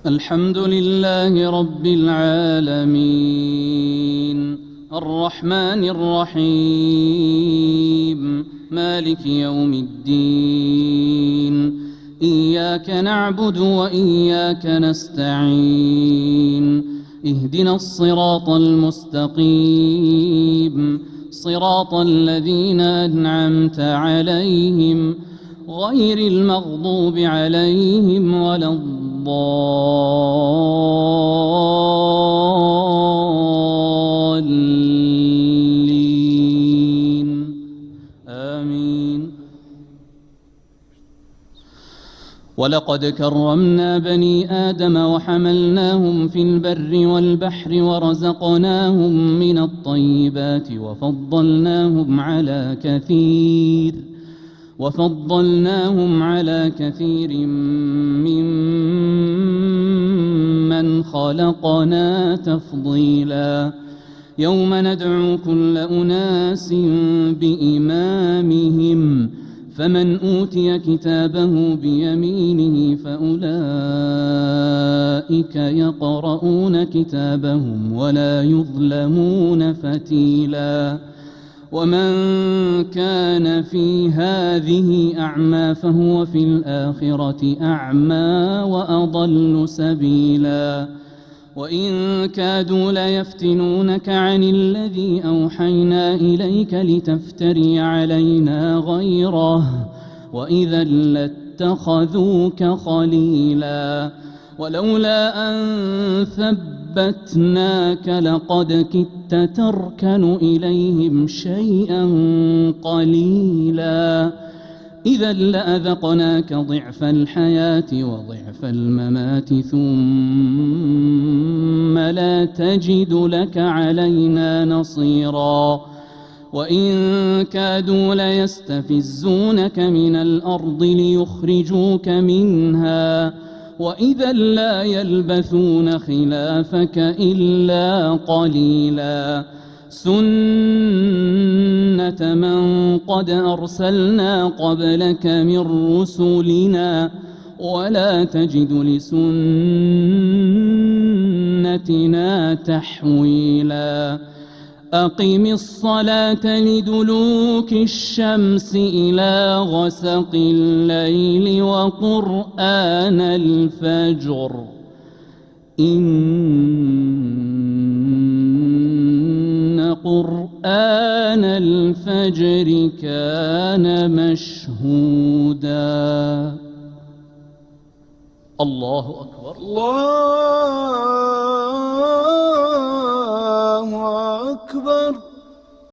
الحمد لله رب العالمين الرحمن الرحيم مالك يوم الدين إياك نعبد وإياك نستعين اهدنا الصراط المستقيم صراط الذين أنعمت عليهم غير المغضوب عليهم ولا الضالين آمين. ولقد كرمنا بني آدم وحملناهم في البر والبحر ورزقناهم من الطيبات وفضلناهم على كثير ممن خلقنا تفضيلا. يوم ندعو كل أناس بإمامهم فمن أوتي كتابه بيمينه فأولئك يقرؤون كتابهم ولا يظلمون فتيلا. ومن كان في هذه أعمى فهو في الآخرة أعمى وأضل سبيلا. وإن كادوا ليفتنونك عن الذي أوحينا إليك لتفتري علينا غيره وإذا لاتخذوك خليلا. ولولا أن ثبتناك لقد كدت تركن إليهم شيئا قليلا. إذا لأذقناك ضعف الحياة وضعف الممات ثم لا تجد لك علينا نصيرا. وإن كادوا ليستفزونك من الأرض ليخرجوك منها وإذا لا يلبثون خلافك إلا قليلا. سنة من قد أرسلنا قبلك من رسلنا ولا تجد لسنتنا تحويلا. أقم الصلاة لدلوك الشمس إلى غسق الليل وقرآن الفجر إن قرآن الفجر كان مشهودا. الله أكبر. الله